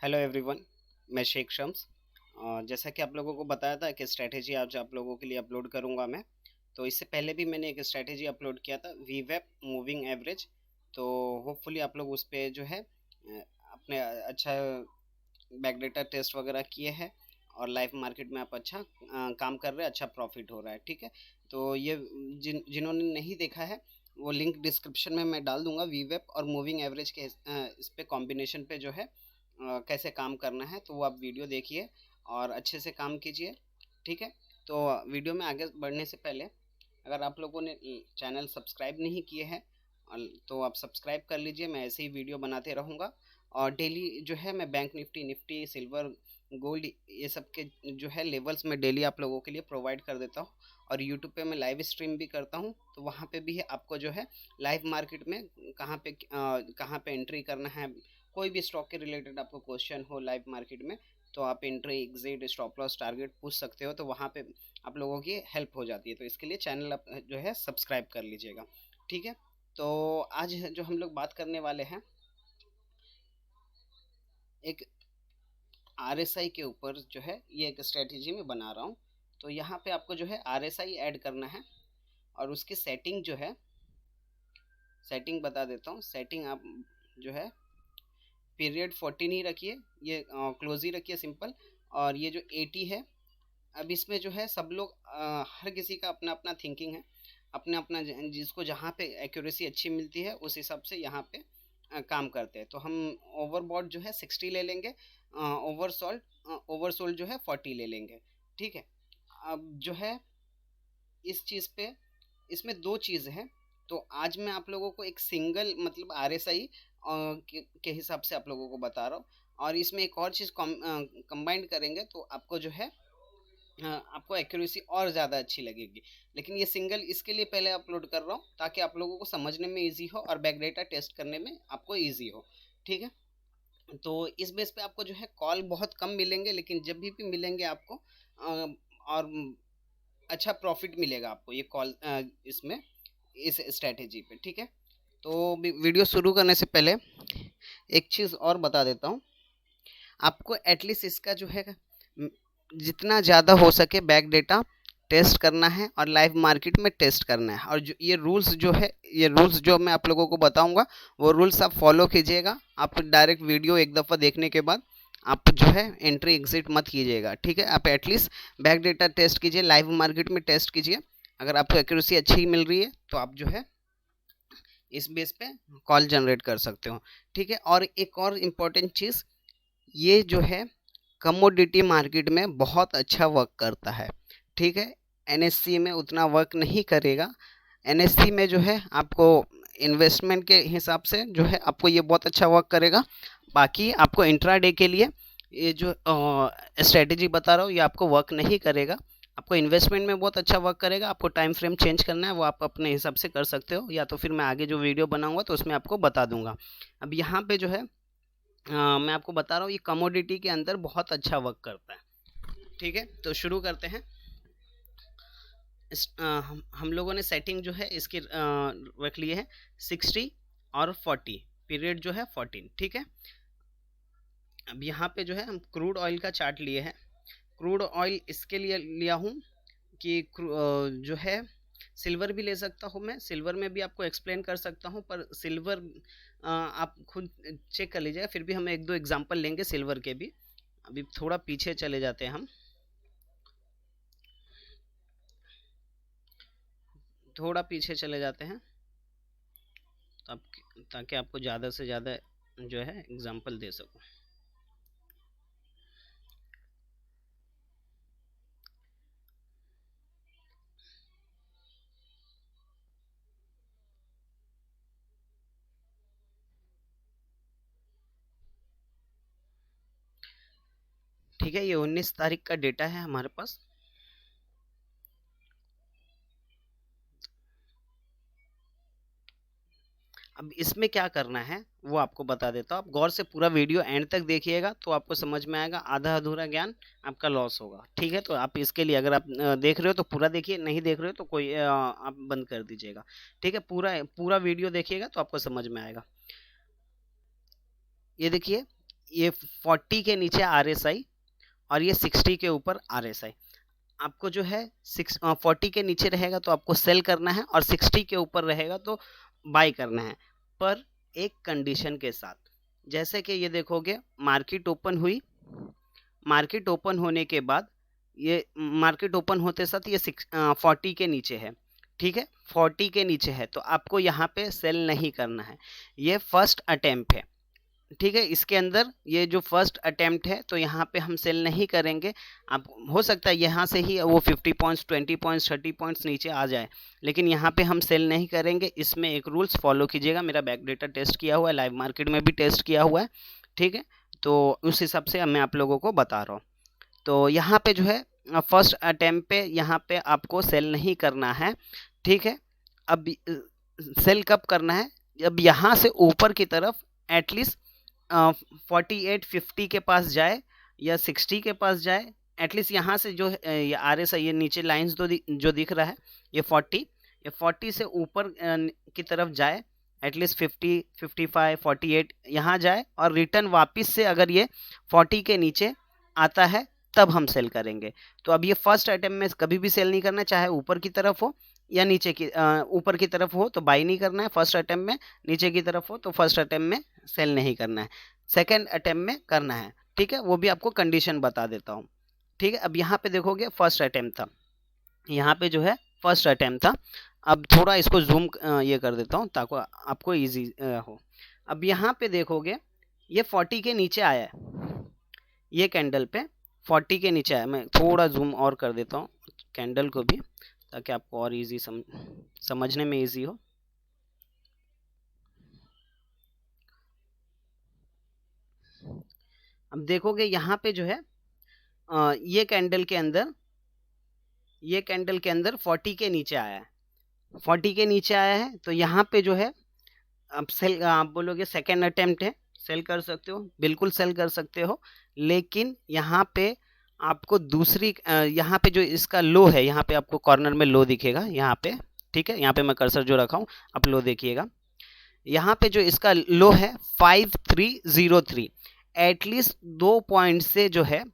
Hello everyone. मैं शेख शम्स। जैसा कि आप लोगों को बताया था कि स्ट्रैटेजी आज आप लोगों के लिए अपलोड करूंगा मैं। तो इससे पहले भी मैंने एक स्ट्रैटेजी अपलोड किया था, वीवेप मूविंग एवरेज। तो होपफुली आप लोग उस पे जो है अपने अच्छा बैक डेटा टेस्ट वगैरह किए हैं और लाइव मार्केट में आप अच्छा काम कर रहे हैं, अच्छा प्रॉफिट हो रहा है। ठीक है। तो ये जिन्होंने नहीं देखा है वो लिंक डिस्क्रिप्शन में मैं डाल दूंगा। वीवेप और मूविंग एवरेज के इस पे कॉम्बिनेशन पे जो है कैसे काम करना है, तो वो आप वीडियो देखिए और अच्छे से काम कीजिए। ठीक है। तो वीडियो में आगे बढ़ने से पहले अगर आप लोगों ने चैनल सब्सक्राइब नहीं किए हैं तो आप सब्सक्राइब कर लीजिए। मैं ऐसे ही वीडियो बनाते रहूँगा और डेली जो है मैं bank Nifty, Nifty, silver, gold, ये सब के जो है लेवल्स में डेली आप लोगों के लिए प्रोवाइड कर देता हूँ। और यूट्यूब पे मैं लाइव स्ट्रीम भी करता हूँ, तो वहाँ पे भी आपको जो है लाइव मार्केट में कहाँ पे एंट्री करना है, कोई भी स्टॉक के रिलेटेड आपको क्वेश्चन हो लाइव मार्केट में, तो आप entry, exit, stop loss, target पूछ सकते हो। तो वहाँ पे आप लोगों की हेल्प हो जाती है। तो इसके लिए चैनल आप जो है सब्सक्राइब कर लीजिएगा। ठीक है। तो आज जो हम लोग बात करने वाले हैं एक आरएसआई के ऊपर, जो है ये एक स्ट्रेटेजी में बना रहा हूँ। तो यहाँ पे आपको जो है आरएसआई ऐड करना है और उसकी सेटिंग जो है, सेटिंग बता देता हूँ। सेटिंग आप जो है पीरियड 14 ही रखिए, ये क्लोज ही रखिए, सिंपल। और ये जो 80 है, अब इसमें जो है सब लोग हर किसी का अपना अपना थिंकिंग है, अपना अपना जिसको जहाँ पे एक्यूरेसी अच्छी मिलती है उस हिसाब से यहाँ पे काम करते हैं। तो हम ओवरबॉट जो है 60 ले लेंगे, ओवरसोल्ड जो है 40 ले लेंगे। ठीक है। अब जो है इस चीज़ पे, इसमें दो चीज़ है। तो आज मैं आप लोगों को एक सिंगल मतलब आरएसआई के हिसाब से आप लोगों को बता रहा हूँ, और इसमें एक और चीज़ कंबाइंड करेंगे तो आपको जो है आपको एक्यूरेसी और ज़्यादा अच्छी लगेगी। लेकिन ये सिंगल इसके लिए पहले अपलोड कर रहा हूँ ताकि आप लोगों को समझने में इजी हो और बैक डेटा टेस्ट करने में आपको इजी हो। ठीक है। तो इस बेस पे आपको जो है कॉल बहुत कम मिलेंगे, लेकिन जब भी मिलेंगे आपको और अच्छा प्रॉफिट मिलेगा आपको ये कॉल इसमें, इस स्ट्रेटेजी पे। ठीक है। तो वीडियो शुरू करने से पहले एक चीज़ और बता देता हूँ आपको। एटलीस्ट इसका जो है जितना ज़्यादा हो सके बैक डेटा टेस्ट करना है और लाइव मार्केट में टेस्ट करना है। और जो ये रूल्स जो है, ये रूल्स जो मैं आप लोगों को बताऊंगा वो रूल्स आप फॉलो कीजिएगा। आप डायरेक्ट वीडियो एक दफ़ा देखने के बाद आप जो है एंट्री एग्जिट मत कीजिएगा। ठीक है। आप एटलीस्ट बैक डेटा टेस्ट कीजिए, लाइव मार्केट में टेस्ट कीजिए। अगर आपको एक्यूरेसी अच्छी मिल रही है तो आप जो है इस बेस पे कॉल जनरेट कर सकते हो। ठीक है। और एक और इम्पॉर्टेंट चीज़, ये जो है कमोडिटी मार्केट में बहुत अच्छा वर्क करता है। ठीक है। एनएससी में उतना वर्क नहीं करेगा। एनएससी में जो है आपको इन्वेस्टमेंट के हिसाब से जो है आपको ये बहुत अच्छा वर्क करेगा। बाकी आपको इंट्राडे के लिए ये जो स्ट्रेटेजी बता रहा हूँ ये आपको वर्क नहीं करेगा। आपको इन्वेस्टमेंट में बहुत अच्छा वर्क करेगा। आपको टाइम फ्रेम चेंज करना है वो आप अपने हिसाब से कर सकते हो, या तो फिर मैं आगे जो वीडियो बनाऊंगा तो उसमें आपको बता दूंगा। अब यहाँ पे जो है मैं आपको बता रहा हूँ ये कमोडिटी के अंदर बहुत अच्छा वर्क करता है। ठीक है। तो शुरू करते हैं। हम लोगों ने सेटिंग जो है इसकी रख लिए है 60 और 40, पीरियड जो है 14। ठीक है। अब यहाँ पे जो है हम क्रूड ऑयल का चार्ट लिए हैं। क्रूड ऑयल इसके लिए लिया हूँ कि जो है सिल्वर भी ले सकता हूँ मैं, सिल्वर में भी आपको एक्सप्लेन कर सकता हूँ, पर सिल्वर आप खुद चेक कर लीजिएगा। फिर भी हम एक दो एग्जांपल लेंगे सिल्वर के भी। अभी थोड़ा पीछे चले जाते हैं हम, थोड़ा पीछे चले जाते हैं ताकि आपको ज़्यादा से ज़्यादा जो है एग्जांपल दे सकूँ। ठीक है। ये 19 तारीख का डेटा है हमारे पास। अब इसमें क्या करना है वो आपको बता देता हूँ। आप गौर से पूरा वीडियो एंड तक देखिएगा तो आपको समझ में आएगा, आधा अधूरा ज्ञान आपका लॉस होगा। ठीक है। तो आप इसके लिए अगर आप देख रहे हो तो पूरा देखिए, नहीं देख रहे हो तो कोई आप बंद कर दीजिएगा। ठीक है। पूरा पूरा वीडियो देखिएगा तो आपको समझ में आएगा। ये देखिए ये 40 के नीचे RSI और ये 60 के ऊपर RSI। आपको जो है 40 के नीचे रहेगा तो आपको सेल करना है और 60 के ऊपर रहेगा तो बाय करना है, पर एक कंडीशन के साथ। जैसे कि ये देखोगे मार्केट ओपन हुई, मार्केट ओपन होने के बाद ये मार्केट ओपन होते साथ ये 40 के नीचे है, ठीक है, 40 के नीचे है, तो आपको यहाँ पे सेल नहीं करना है। ये फर्स्ट अटेम्प्ट है, ठीक है, इसके अंदर ये जो फर्स्ट अटेम्प्ट है तो यहाँ पे हम सेल नहीं करेंगे। आप हो सकता है यहाँ से ही वो 50 पॉइंट्स 20 पॉइंट्स 30 पॉइंट्स नीचे आ जाए, लेकिन यहाँ पे हम सेल नहीं करेंगे। इसमें एक रूल्स फॉलो कीजिएगा, मेरा बैक डेटा टेस्ट किया हुआ है, लाइव मार्केट में भी टेस्ट किया हुआ है, ठीक है, तो उस हिसाब से मैं आप लोगों को बता रहा हूँ। तो यहाँ पे जो है फर्स्ट अटेम्प्ट पे यहाँ पे आपको सेल नहीं करना है, ठीक है। अब सेल कब करना है, अब यहाँ से ऊपर की तरफ एटलीस्ट 48-50 के पास जाए या 60 के पास जाए, एटलीस्ट यहाँ से जो RSI ये नीचे लाइंस जो दिख रहा है ये 40 से ऊपर की तरफ जाए, एटलीस्ट 50, 55, 48 यहाँ जाए और रिटर्न वापस से अगर ये 40 के नीचे आता है तब हम सेल करेंगे। तो अब ये फर्स्ट आइटम में कभी भी सेल नहीं करना, चाहे ऊपर की तरफ हो या नीचे की, ऊपर की तरफ हो तो बाई नहीं करना है फर्स्ट अटेम्प्ट में, नीचे की तरफ हो तो फर्स्ट अटेम्प्ट में सेल नहीं करना है, सेकंड अटेम्प्ट में करना है, ठीक है। वो भी आपको कंडीशन बता देता हूँ, ठीक है। अब यहाँ पे देखोगे फर्स्ट अटेम्प्ट था, यहाँ पे जो है फर्स्ट अटेम्प्ट था। अब थोड़ा इसको जूम ये कर देता हूँ ताकि आपको ईजी हो। अब यहाँ पे देखोगे ये 40 के नीचे आया है, ये कैंडल पे 40 के नीचे आया। मैं थोड़ा जूम और कर देता हूँ कैंडल को भी ताकि आपको और इजी समझने में इजी हो। अब देखोगे यहाँ पे जो है ये कैंडल के अंदर 40 के नीचे आया है, 40 के नीचे आया है, तो यहाँ पे जो है अब सेल, आप बोलोगे सेकेंड अटेम्प्ट है, सेल कर सकते हो, बिल्कुल सेल कर सकते हो, लेकिन यहाँ पे आपको दूसरी यहाँ पे जो इसका लो है, यहाँ पे आपको कॉर्नर में लो दिखेगा यहाँ पे, ठीक है, यहाँ पे मैं कर्सर जो रखा हूँ आप लो देखिएगा, यहाँ पे जो इसका लो है 5303, एटलीस्ट 2 पॉइंट से जो है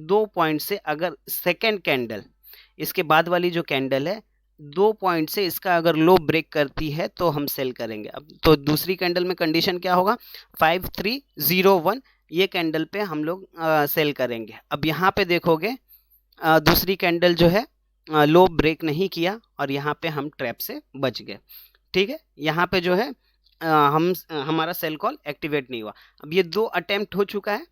2 पॉइंट से अगर सेकेंड कैंडल इसके बाद वाली जो कैंडल है 2 पॉइंट से इसका अगर लो ब्रेक करती है तो हम सेल करेंगे। अब तो दूसरी कैंडल में कंडीशन क्या होगा, 5301 ये कैंडल पे हम लोग सेल करेंगे। अब यहाँ पे देखोगे दूसरी कैंडल जो है लो ब्रेक नहीं किया और यहाँ पे हम ट्रैप से बच गए, ठीक है। यहाँ पे जो है हमारा सेल कॉल एक्टिवेट नहीं हुआ। अब ये 2 अटेम्प्ट हो चुका है,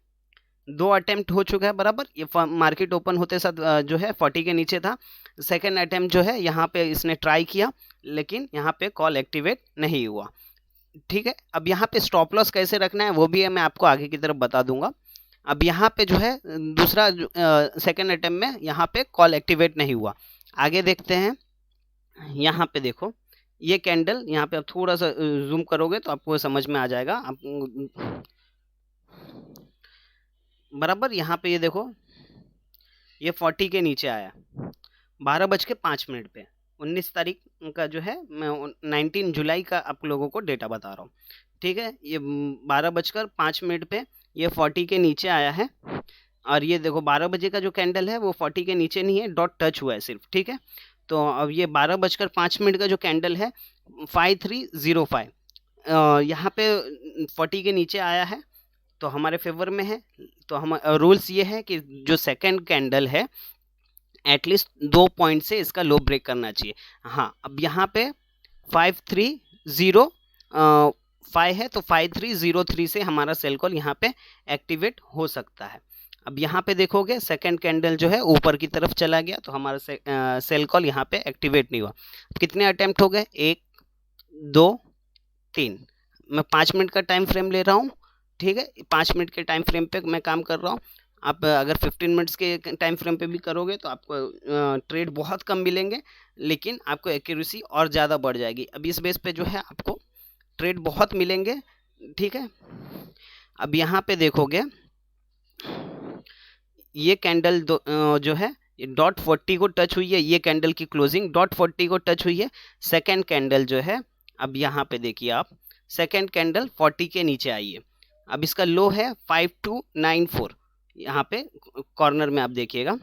2 अटेम्प्ट हो चुका है बराबर। ये मार्केट ओपन होते साथ जो है 40 के नीचे था, सेकेंड अटेम्प्ट जो है यहाँ पे इसने ट्राई किया लेकिन यहाँ पे कॉल एक्टिवेट नहीं हुआ, ठीक है। अब यहाँ पे स्टॉप लॉस कैसे रखना है वो भी है, मैं आपको आगे की तरफ बता दूंगा। अब यहाँ पे जो है दूसरा सेकेंड अटेम्प्ट में यहाँ पे कॉल एक्टिवेट नहीं हुआ। आगे देखते हैं, यहाँ पे देखो ये कैंडल, यहाँ पे आप थोड़ा सा जूम करोगे तो आपको समझ में आ जाएगा आप बराबर। यहाँ पे ये देखो ये 40 के नीचे आया 12:05 पे, 19 तारीख का जो है मैं 19 जुलाई का आप लोगों को डेटा बता रहा हूँ, ठीक है। ये 12:05 पे ये 40 के नीचे आया है और ये देखो 12 बजे का जो कैंडल है वो 40 के नीचे नहीं है, डॉट टच हुआ है सिर्फ, ठीक है। तो अब ये 12:05 का जो कैंडल है 5305 यहाँ पे 40 के नीचे आया है तो हमारे फेवर में है। तो हम रूल्स ये है कि जो सेकंड कैंडल है एटलीस्ट 2 पॉइंट से इसका लो ब्रेक करना चाहिए। हाँ, अब यहाँ पे 5305 है तो 5303 से हमारा सेल कॉल यहाँ पे एक्टिवेट हो सकता है। अब यहाँ पे देखोगे सेकंड कैंडल जो है ऊपर की तरफ चला गया तो हमारा सेल कॉल यहाँ पे एक्टिवेट नहीं हुआ। कितने अटेम्प्ट हो गए, 1 2 3, मैं 5 मिनट का टाइम फ्रेम ले रहा हूँ, ठीक है। 5 मिनट के टाइम फ्रेम पे मैं काम कर रहा हूँ। आप अगर 15 मिनट्स के टाइम फ्रेम पे भी करोगे तो आपको ट्रेड बहुत कम मिलेंगे लेकिन आपको एक्यूरेसी और ज़्यादा बढ़ जाएगी। अब इस बेस पे जो है आपको ट्रेड बहुत मिलेंगे, ठीक है। अब यहाँ पे देखोगे ये कैंडल जो है डॉट 40 को टच हुई है, ये कैंडल की क्लोजिंग डॉट 40 को टच हुई है। सेकेंड कैंडल जो है, अब यहाँ पे देखिए आप, सेकेंड कैंडल 40 के नीचे आई है, अब इसका लो है 5294, यहाँ पे कॉर्नर में आप देखिएगा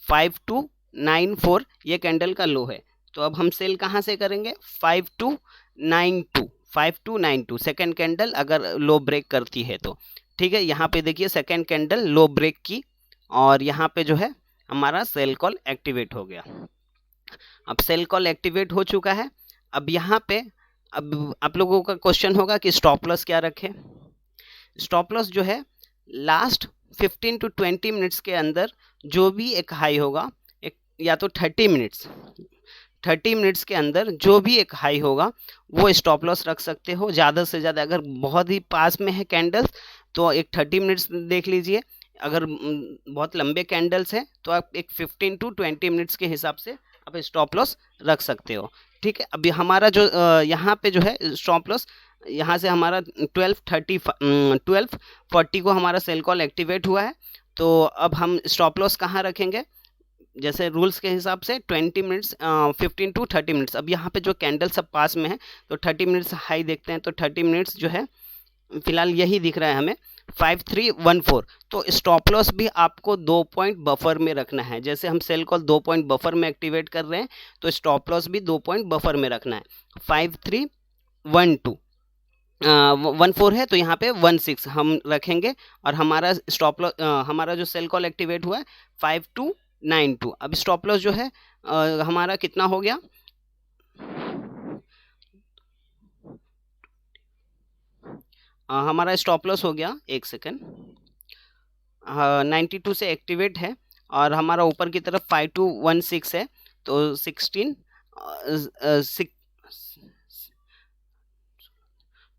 5294 ये कैंडल का लो है। तो अब हम सेल कहाँ से करेंगे, 5292, 5292 सेकेंड कैंडल अगर लो ब्रेक करती है तो ठीक है। यहाँ पे देखिए सेकेंड कैंडल लो ब्रेक की और यहाँ पे जो है हमारा सेल कॉल एक्टिवेट हो गया। अब सेल कॉल एक्टिवेट हो चुका है। अब यहाँ पे अब आप लोगों का क्वेश्चन होगा कि स्टॉप लॉस क्या रखें। स्टॉप लॉस जो है लास्ट 15 to 20 मिनट्स के अंदर जो भी एक हाई होगा, एक या तो 30 मिनट्स के अंदर जो भी एक हाई होगा वो स्टॉप लॉस रख सकते हो। ज़्यादा से ज़्यादा अगर बहुत ही पास में है कैंडल्स तो एक 30 मिनट्स देख लीजिए, अगर बहुत लंबे कैंडल्स हैं तो आप एक 15 to 20 मिनट्स के हिसाब से आप स्टॉप लॉस रख सकते हो। ठीक है, अभी हमारा जो यहाँ पे जो है स्टॉप लॉस यहाँ से हमारा 1240 को हमारा सेल कॉल एक्टिवेट हुआ है। तो अब हम स्टॉप लॉस कहाँ रखेंगे, जैसे रूल्स के हिसाब से 20 मिनट्स 15 to 30 मिनट्स। अब यहाँ पे जो कैंडल सब पास में है तो 30 मिनट्स हाई देखते हैं, तो 30 मिनट्स जो है फिलहाल यही दिख रहा है हमें 5314। तो स्टॉप लॉस भी आपको 2 पॉइंट बफर में रखना है। जैसे हम सेल कॉल 2 पॉइंट बफर में एक्टिवेट कर रहे हैं तो स्टॉप लॉस भी 2 पॉइंट बफर में रखना है। 5312 14 है तो यहाँ पे 16 हम रखेंगे और हमारा स्टॉप लॉस हमारा जो सेल कॉल एक्टिवेट हुआ है 5292। अब स्टॉप लॉस जो है हमारा कितना हो गया, हमारा स्टॉप लॉस हो गया, एक सेकेंड, 92 से एक्टिवेट है और हमारा ऊपर की तरफ 5216 है तो 16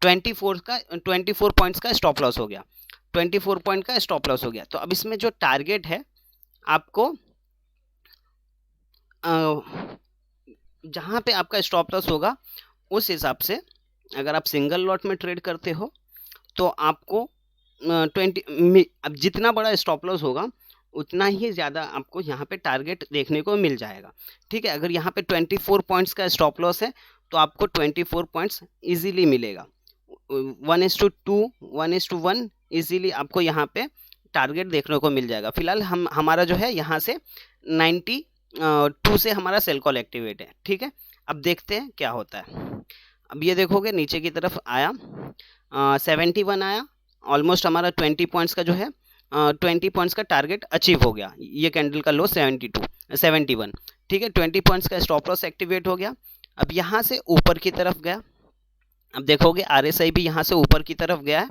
24 पॉइंट्स का स्टॉप लॉस हो गया, 24 पॉइंट का स्टॉप लॉस हो गया। तो अब इसमें जो टारगेट है आपको जहाँ पे आपका स्टॉप लॉस होगा उस हिसाब से अगर आप सिंगल लॉट में ट्रेड करते हो तो आपको 20 अब जितना बड़ा स्टॉप लॉस होगा उतना ही ज़्यादा आपको यहाँ पे टारगेट देखने को मिल जाएगा। ठीक है, अगर यहाँ पे 24 पॉइंट्स का स्टॉप लॉस है तो आपको 24 पॉइंट्स इजीली मिलेगा, 1:2 1:1 इजीली आपको यहाँ पे टारगेट देखने को मिल जाएगा। फिलहाल हमारा जो है यहाँ से 92 से हमारा सेल कॉल एक्टिवेट है। ठीक है, अब देखते हैं क्या होता है। अब ये देखोगे नीचे की तरफ आया 71 आया, ऑलमोस्ट हमारा 20 पॉइंट्स का जो है 20 पॉइंट्स का टारगेट अचीव हो गया। ये कैंडल का लो 71। ठीक है, 20 पॉइंट्स का स्टॉप लॉस एक्टिवेट हो गया। अब यहाँ से ऊपर की तरफ गया, अब देखोगे RSI भी यहाँ से ऊपर की तरफ गया है।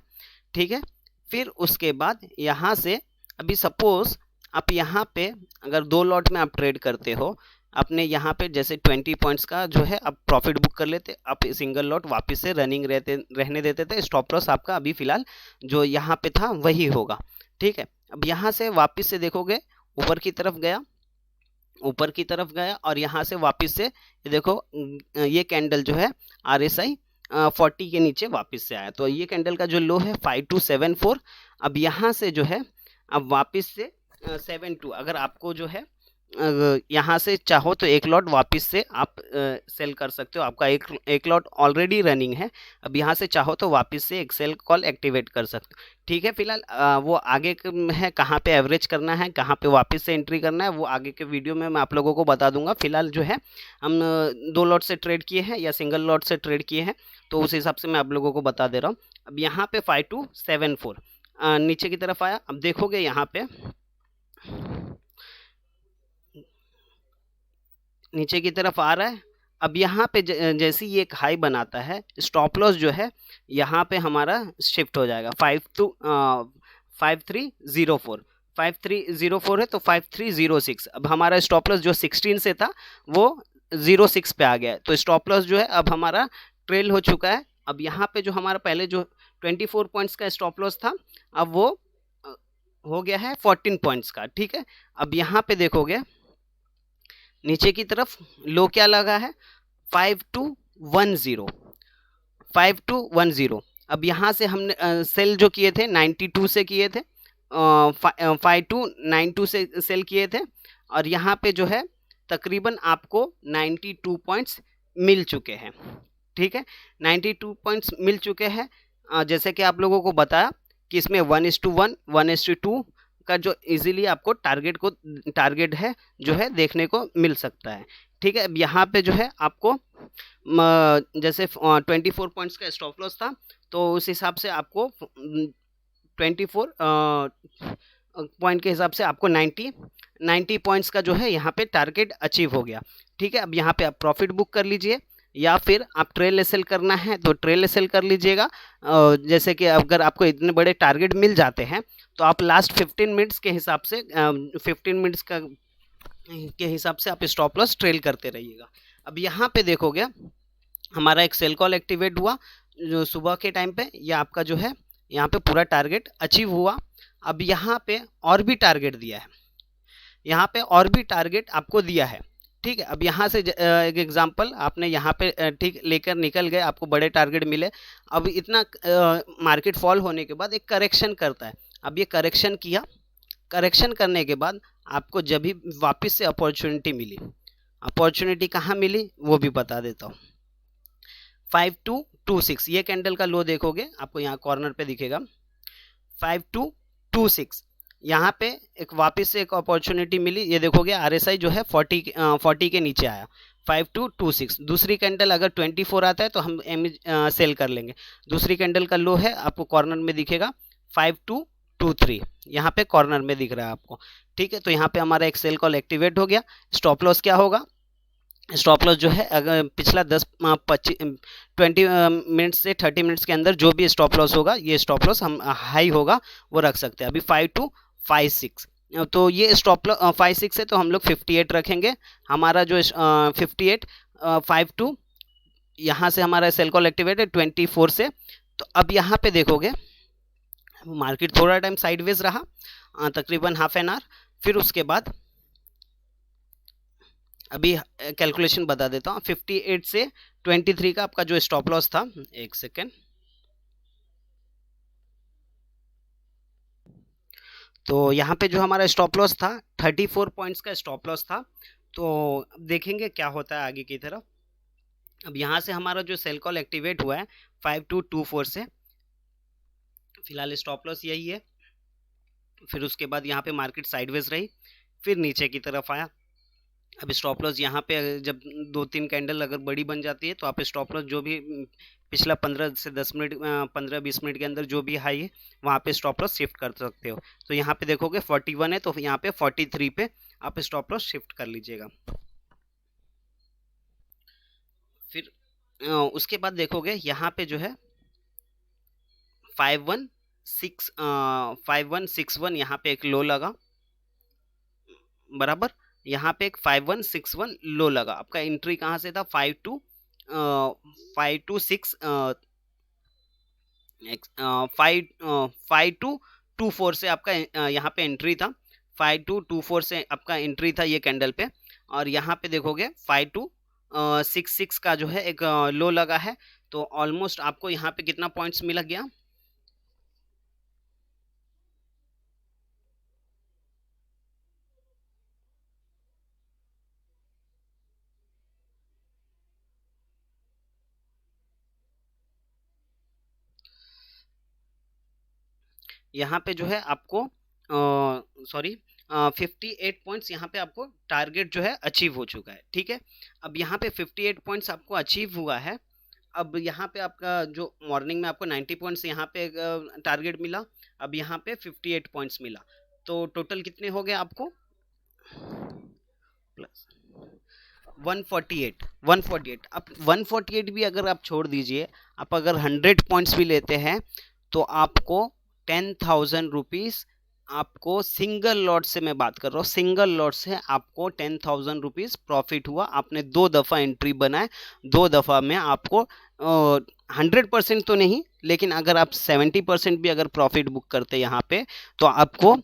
ठीक है, फिर उसके बाद यहाँ से अभी सपोज आप यहाँ पे अगर 2 लॉट में आप ट्रेड करते हो, आपने यहाँ पे जैसे 20 पॉइंट्स का जो है आप प्रॉफिट बुक कर लेते, आप सिंगल लॉट वापस से रनिंग रहने देते थे, स्टॉप लॉस आपका अभी फिलहाल जो यहाँ पे था वही होगा। ठीक है, अब यहाँ से वापस से देखोगे ऊपर की तरफ गया और यहाँ से वापस से देखो ये कैंडल जो है RSI 40 के नीचे वापस से आया। तो ये कैंडल का जो लो है 5274। अब यहाँ से जो है अब वापस से 72, अगर आपको जो है यहाँ से चाहो तो एक लॉट वापस से आप सेल कर सकते हो, आपका एक लॉट ऑलरेडी रनिंग है। अब यहाँ से चाहो तो वापस से एक सेल कॉल एक्टिवेट कर सकते हो। ठीक है, फिलहाल वो आगे है कहाँ पे एवरेज करना है, कहाँ पे वापस से एंट्री करना है, वो आगे के वीडियो में मैं आप लोगों को बता दूंगा। फिलहाल जो है हम 2 लॉट से ट्रेड किए हैं या सिंगल लॉट से ट्रेड किए हैं तो उस हिसाब से मैं आप लोगों को बता दे रहा हूँ। अब यहाँ पे 5274 नीचे की तरफ आया। अब देखोगे यहाँ पे नीचे की तरफ आ रहा है। अब यहाँ पे जैसे ये एक हाई बनाता है, स्टॉप लॉस जो है यहाँ पे हमारा शिफ्ट हो जाएगा 5304 है तो 5306। अब हमारा स्टॉप लॉस जो 16 से था वो 06 पे आ गया है, तो स्टॉप लॉस जो है अब हमारा ट्रेल हो चुका है। अब यहाँ पे जो हमारा पहले जो 24 पॉइंट्स का स्टॉप लॉस था अब वो हो गया है 14 पॉइंट्स का। ठीक है, अब यहाँ पे देखोगे नीचे की तरफ लो क्या लगा है 5210। अब यहाँ से हमने सेल जो किए थे 92 से किए थे, 5292 से सेल किए थे और यहाँ पे जो है तकरीबन आपको 92 पॉइंट्स मिल चुके हैं। ठीक है, 92 पॉइंट्स मिल चुके हैं। जैसे कि आप लोगों को बताया कि इसमें 1:1 1:2 का जो इजीली आपको टारगेट है जो है देखने को मिल सकता है। ठीक है, अब यहाँ पे जो है आपको जैसे 24 पॉइंट्स का स्टॉप लॉस था, तो उस हिसाब से आपको 24 पॉइंट के हिसाब से आपको 90 पॉइंट्स का जो है यहाँ पे टारगेट अचीव हो गया। ठीक है, अब यहाँ पे आप प्रॉफिट बुक कर लीजिए, या फिर आप ट्रेल एसएल करना है तो ट्रेल एसएल कर लीजिएगा। जैसे कि अगर आपको इतने बड़े टारगेट मिल जाते हैं तो आप लास्ट 15 मिनट्स के हिसाब से 15 मिनट्स के हिसाब से आप स्टॉप लॉस ट्रेल करते रहिएगा। अब यहाँ पे देखोगे हमारा एक सेल कॉल एक्टिवेट हुआ जो सुबह के टाइम पे, या आपका जो है यहाँ पे पूरा टारगेट अचीव हुआ। अब यहाँ पे और भी टारगेट दिया है, यहाँ पे और भी टारगेट आपको दिया है। ठीक है, अब यहाँ से एक एग्जांपल आपने यहाँ पे ठीक लेकर निकल गए, आपको बड़े टारगेट मिले। अब इतना मार्केट फॉल होने के बाद एक करेक्शन करता है। अब ये करेक्शन किया, करेक्शन करने के बाद आपको जब भी वापस से अपॉर्चुनिटी मिली, अपॉर्चुनिटी कहाँ मिली वो भी बता देता हूँ। 5226 ये कैंडल का लो देखोगे, आपको यहाँ कॉर्नर पे दिखेगा 5226। यहाँ पे एक वापस से एक अपॉर्चुनिटी मिली, ये देखोगे आरएसआई जो है 40 के नीचे आया 5226। दूसरी कैंडल अगर 24 आता है तो हम सेल कर लेंगे। दूसरी कैंडल का लो है, आपको कॉर्नर में दिखेगा 5223, यहाँ पे कॉर्नर में दिख रहा है आपको। ठीक है, तो यहाँ पे हमारा एक सेल कॉल एक्टिवेट हो गया। स्टॉप लॉस क्या होगा, स्टॉप लॉस जो है अगर पिछला 20 मिनट्स से 30 मिनट्स के अंदर जो भी स्टॉप लॉस होगा, ये स्टॉप लॉस हम हाई होगा वो रख सकते हैं। अभी 5256, तो ये स्टॉप लॉस 56 है तो हम लोग 58 रखेंगे। हमारा जो 58 52 यहाँ से हमारा सेल कॉल एक्टिवेट है 24 से। तो अब यहाँ पे देखोगे मार्केट थोड़ा टाइम साइडवेज रहा, तकरीबन हाफ एन आवर। फिर उसके बाद अभी कैलकुलेशन बता देता हूँ। 58 से 23 का आपका जो स्टॉप लॉस था, एक सेकेंड, तो यहाँ पे जो हमारा स्टॉप लॉस था 34 पॉइंट्स का स्टॉप लॉस था। तो देखेंगे क्या होता है आगे की तरफ। अब यहाँ से हमारा जो सेल कॉल एक्टिवेट हुआ है 5224 से, फिलहाल स्टॉप लॉस यही है। फिर उसके बाद यहाँ पे मार्केट साइडवेज रही, फिर नीचे की तरफ आया। अब स्टॉप लॉस यहाँ पे जब 2-3 कैंडल अगर बड़ी बन जाती है तो आप स्टॉप लॉस जो भी पिछला 15 से 10 मिनट 15-20 मिनट के अंदर जो भी हाई है वहाँ पे स्टॉप लॉस शिफ्ट कर सकते हो। तो यहाँ पे देखोगे 41 है तो यहाँ पे 43 पे आप स्टॉप लॉस शिफ्ट कर लीजिएगा। फिर उसके बाद देखोगे यहाँ पे जो है 5161 यहाँ पे एक लो लगा, बराबर। यहाँ पे एक 5161 लो लगा। आपका एंट्री कहाँ से था, 5224 से आपका यहाँ पे एंट्री था। 5224 से आपका एंट्री था ये कैंडल पे, और यहाँ पे देखोगे 5266 का जो है एक लो लगा है। तो ऑलमोस्ट आपको यहाँ पे कितना पॉइंट्स मिला गया, यहाँ पे जो है आपको 58 पॉइंट्स यहाँ पे आपको टारगेट जो है अचीव हो चुका है। ठीक है, अब यहाँ पे 58 पॉइंट्स आपको अचीव हुआ है। अब यहाँ पे आपका जो मॉर्निंग में आपको 90 पॉइंट्स यहाँ पे टारगेट मिला, अब यहाँ पे 58 पॉइंट्स मिला, तो टोटल कितने हो गए आपको प्लस 148। अब 148 भी अगर आप छोड़ दीजिए, आप अगर 100 पॉइंट्स भी लेते हैं तो आपको 10,000 रुपीज़ आपको सिंगल लॉट से, मैं बात कर रहा हूँ सिंगल लॉट से, आपको 10,000 रुपीज़ प्रॉफिट हुआ। आपने 2 दफ़ा एंट्री बनाए, 2 दफ़ा में आपको 100% तो नहीं, लेकिन अगर आप 70% भी अगर प्रॉफिट बुक करते यहाँ पे तो आपको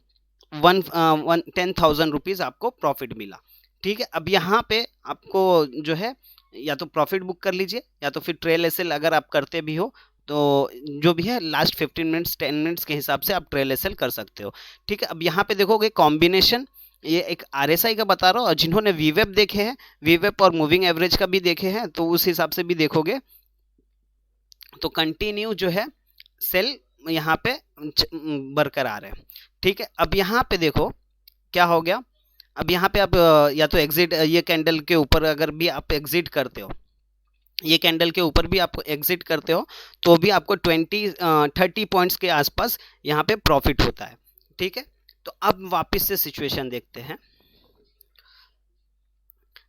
10,000 रुपीज़ आपको प्रॉफिट मिला। ठीक है, अब यहाँ पे आपको जो है या तो प्रॉफिट बुक कर लीजिए, या तो फिर ट्रेल एसएल अगर आप करते भी हो तो जो भी है लास्ट 15 मिनट्स 10 मिनट्स के हिसाब से आप ट्रेल एसएल कर सकते हो। ठीक है, अब यहाँ पे देखोगे कॉम्बिनेशन, ये एक आरएसआई का बता रहा हूँ, और जिन्होंने वीवेप देखे हैं, वीवेप और मूविंग एवरेज का भी देखे हैं, तो उस हिसाब से भी देखोगे तो कंटिन्यू जो है सेल यहाँ पे बरकरार है, ठीक है। अब यहाँ पे देखो क्या हो गया, अब यहाँ पे आप या तो एग्जिट, ये कैंडल के ऊपर अगर भी आप एग्जिट करते हो, ये कैंडल के ऊपर भी आप एग्जिट करते हो, तो भी आपको 30 पॉइंट्स के आसपास यहाँ पे प्रॉफिट होता है, ठीक है। तो अब वापस से सिचुएशन देखते हैं।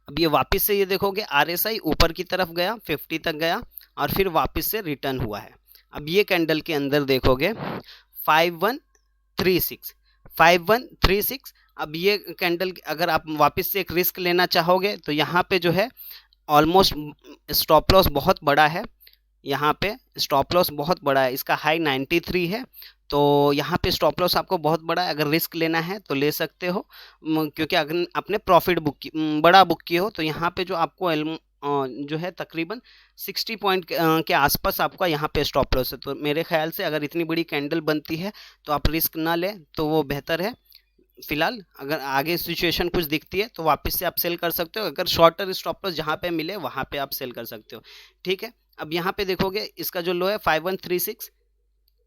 अब ये वापस से ये देखोगे RSI ऊपर की तरफ गया, 50 तक गया और फिर वापस से रिटर्न हुआ है। अब ये कैंडल के अंदर देखोगे 5136 5136। अब ये कैंडल अगर आप वापस से एक रिस्क लेना चाहोगे तो यहाँ पे जो है ऑलमोस्ट स्टॉप लॉस बहुत बड़ा है, यहाँ पे स्टॉप लॉस बहुत बड़ा है, इसका हाई 93 है। तो यहाँ पे स्टॉप लॉस आपको बहुत बड़ा है, अगर रिस्क लेना है तो ले सकते हो, क्योंकि अगर आपने प्रॉफिट बुक की, बड़ा बुक किए हो, तो यहाँ पे जो आपको जो है तकरीबन 60 पॉइंट के आसपास आपका यहाँ पे स्टॉप लॉस है। तो मेरे ख्याल से अगर इतनी बड़ी कैंडल बनती है तो आप रिस्क ना लें तो वो बेहतर है। फिलहाल अगर आगे सिचुएशन कुछ दिखती है तो वापस से आप सेल कर सकते हो, अगर शॉर्टर स्टॉप लॉस जहाँ पे मिले वहाँ पे आप सेल कर सकते हो, ठीक है। अब यहाँ पे देखोगे इसका जो लो है 5136,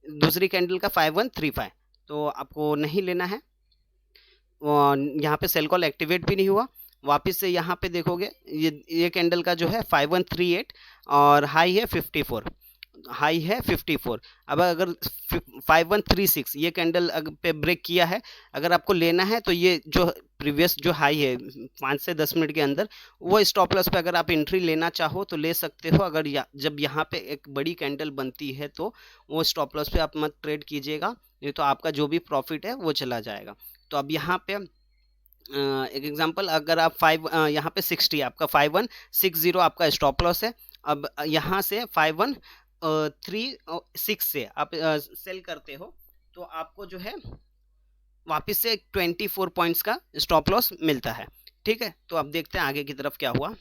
दूसरी कैंडल का 5135, तो आपको नहीं लेना है। यहाँ पे सेल कॉल एक्टिवेट भी नहीं हुआ। वापस से यहाँ पे देखोगे ये कैंडल का जो है 5138 और हाई है 54, हाई है 54। अब अगर 5136 ये कैंडल पे ब्रेक किया है, अगर आपको लेना है तो ये जो प्रीवियस जो हाई है 5 से 10 मिनट के अंदर, वो स्टॉप लॉस पे अगर आप एंट्री लेना चाहो तो ले सकते हो। अगर जब यहाँ पे एक बड़ी कैंडल बनती है तो वो स्टॉप लॉस पे आप मत ट्रेड कीजिएगा, नहीं तो आपका जो भी प्रॉफिट है वो चला जाएगा। तो अब यहाँ पे एक एग्जांपल, अगर आप यहाँ पे 60 आपका 5160 आपका स्टॉप लॉस है। अब यहाँ से 5136 से आप सेल करते हो तो आपको जो है वापस से 24 पॉइंट्स का स्टॉप लॉस मिलता है, ठीक है। तो अब देखते हैं आगे की तरफ क्या हुआ।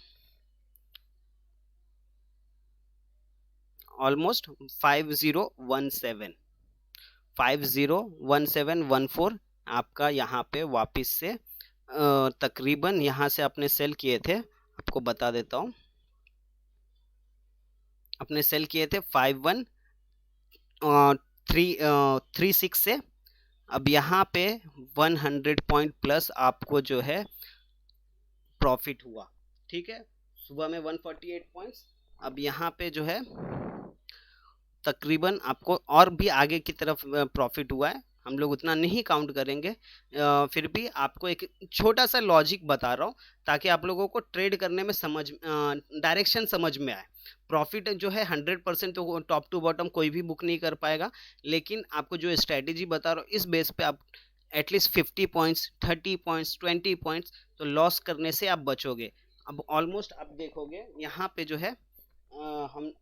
ऑलमोस्ट 5017 आपका यहाँ पे वापस से तकरीबन यहाँ से आपने सेल किए थे, आपको बता देता हूँ, अपने सेल किए थे 5136 से। अब यहाँ पे 100 पॉइंट प्लस आपको जो है प्रॉफिट हुआ, ठीक है। सुबह में 148 पॉइंट्स, अब यहाँ पे जो है तकरीबन आपको और भी आगे की तरफ प्रॉफिट हुआ है, हम लोग उतना नहीं काउंट करेंगे। फिर भी आपको एक छोटा सा लॉजिक बता रहा हूँ ताकि आप लोगों को ट्रेड करने में डायरेक्शन समझ में आए। प्रॉफिट जो है 100% तो टॉप टू बॉटम कोई भी बुक नहीं कर पाएगा, लेकिन आपको जो स्ट्रेटेजी बता रहा हूँ इस बेस पे आप एटलीस्ट 50 पॉइंट्स 30 पॉइंट्स 20 पॉइंट्स तो लॉस करने से आप बचोगे। अब ऑलमोस्ट आप देखोगे यहाँ पे जो है हम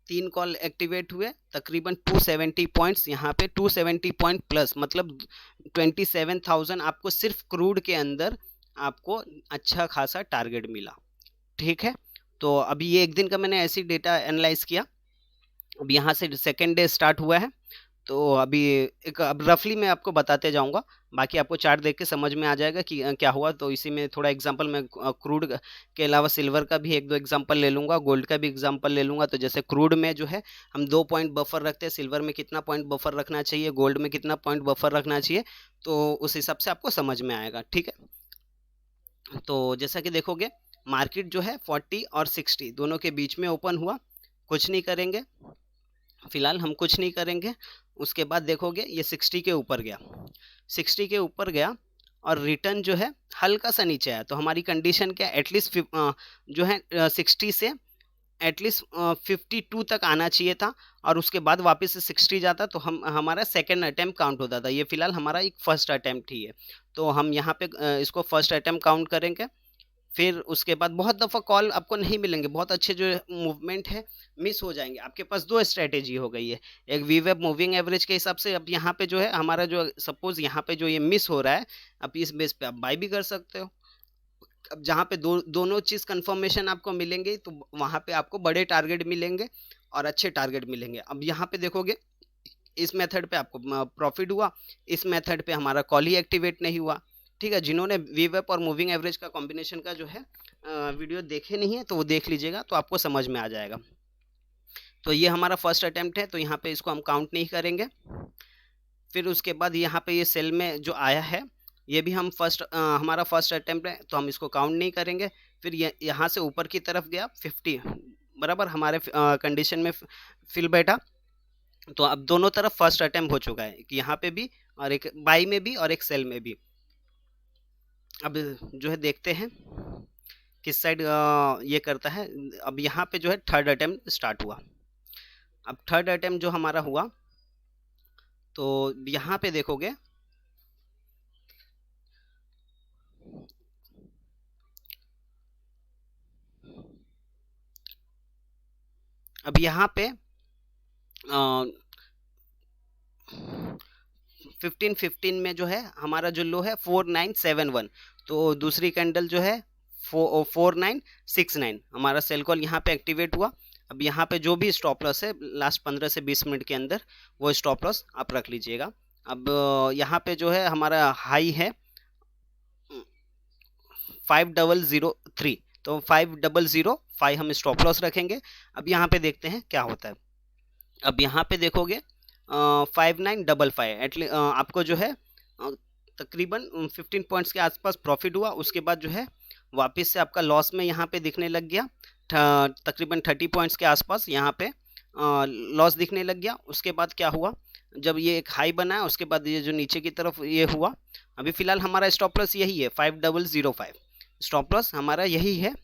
3 कॉल एक्टिवेट हुए, तकरीबन 270 पॉइंट्स, यहाँ पे 270 पॉइंट प्लस मतलब 27,000 आपको सिर्फ क्रूड के अंदर आपको अच्छा खासा टारगेट मिला, ठीक है। तो अभी ये एक दिन का मैंने ऐसी डेटा एनालाइज किया। अब यहाँ से सेकेंड डे स्टार्ट हुआ है, तो अभी अब रफली मैं आपको बताते जाऊंगा, बाकी आपको चार्ट देख के समझ में आ जाएगा कि क्या हुआ। तो इसी में थोड़ा एग्जांपल मैं क्रूड के अलावा सिल्वर का भी 1-2 एग्जांपल ले लूँगा, गोल्ड का भी एग्जांपल ले लूँगा। तो जैसे क्रूड में जो है हम 2 पॉइंट बफर रखते हैं, सिल्वर में कितना पॉइंट बफर रखना चाहिए, गोल्ड में कितना पॉइंट बफर रखना चाहिए, तो उस हिसाब से आपको समझ में आएगा, ठीक है। तो जैसा कि देखोगे मार्केट जो है 40 और 60 दोनों के बीच में ओपन हुआ, कुछ नहीं करेंगे फिलहाल, हम कुछ नहीं करेंगे। उसके बाद देखोगे ये 60 के ऊपर गया, 60 के ऊपर गया और रिटर्न जो है हल्का सा नीचे आया। तो हमारी कंडीशन क्या, एटलीस्ट जो है 60 से एटलीस्ट 52 तक आना चाहिए था, और उसके बाद वापस से 60 जाता तो हमारा सेकेंड अटैम्प्ट काउंट होता था। ये फिलहाल हमारा एक फर्स्ट अटैम्प्ट ही है, तो हम यहाँ पे इसको फर्स्ट अटैम्प्ट काउंट करेंगे। फिर उसके बाद बहुत दफ़ा कॉल आपको नहीं मिलेंगे, बहुत अच्छे जो मूवमेंट है मिस हो जाएंगे। आपके पास 2 स्ट्रेटेजी हो गई है, एक वीवेब मूविंग एवरेज के हिसाब से। अब यहाँ पे जो है हमारा जो सपोज यहाँ पे जो ये मिस हो रहा है, अब इस बेस पे आप बाय भी कर सकते हो। अब जहाँ पे दोनों चीज़ कंफर्मेशन आपको मिलेंगे तो वहाँ पे आपको बड़े टारगेट मिलेंगे और अच्छे टारगेट मिलेंगे। अब यहाँ पे देखोगे इस मेथड पे आपको प्रॉफिट हुआ, इस मेथड पे हमारा कॉल ही एक्टिवेट नहीं हुआ, ठीक है। जिन्होंने वीवेप और मूविंग एवरेज का कॉम्बिनेशन का जो है वीडियो देखे नहीं है तो वो देख लीजिएगा, तो आपको समझ में आ जाएगा। तो ये हमारा फर्स्ट अटेम्प्ट है, तो यहाँ पे इसको हम काउंट नहीं करेंगे। फिर उसके बाद यहाँ पे ये सेल में जो आया है ये भी हम हमारा फर्स्ट अटेम्प्ट है, तो हम इसको काउंट नहीं करेंगे। फिर यहाँ से ऊपर की तरफ गया 50 बराबर हमारे कंडीशन में फिल बैठा, तो अब दोनों तरफ फर्स्ट अटेम्प्ट हो चुका है कि यहाँ पे भी और एक बाई में भी और एक सेल में भी। अब जो है देखते हैं किस साइड ये करता है। अब यहाँ पे जो है थर्ड अटेम्प्ट स्टार्ट हुआ। अब थर्ड अटेम्प्ट जो हमारा हुआ तो यहाँ पे देखोगे अब यहाँ पे 15 में जो है हमारा जो लो है 4971, तो दूसरी कैंडल जो है 4969 हमारा सेल कॉल यहाँ पे एक्टिवेट हुआ। अब यहाँ पे जो भी स्टॉप लॉस है लास्ट 15 से 20 मिनट के अंदर वो स्टॉप लॉस आप रख लीजिएगा। अब यहाँ पे जो है हमारा हाई है 5003, तो 5005 हम स्टॉप लॉस रखेंगे। अब यहाँ पे देखते हैं क्या होता है। अब यहाँ पे देखोगे 5955 एटलीस्ट आपको जो है तकरीबन 15 पॉइंट्स के आसपास प्रॉफिट हुआ। उसके बाद जो है वापस से आपका लॉस में यहाँ पे दिखने लग गया तकरीबन 30 पॉइंट्स के आसपास यहाँ पे लॉस दिखने लग गया। उसके बाद क्या हुआ, जब ये एक हाई बना है उसके बाद ये जो नीचे की तरफ ये हुआ। अभी फिलहाल हमारा स्टॉप लॉस यही है 5005, स्टॉप लॉस हमारा यही है।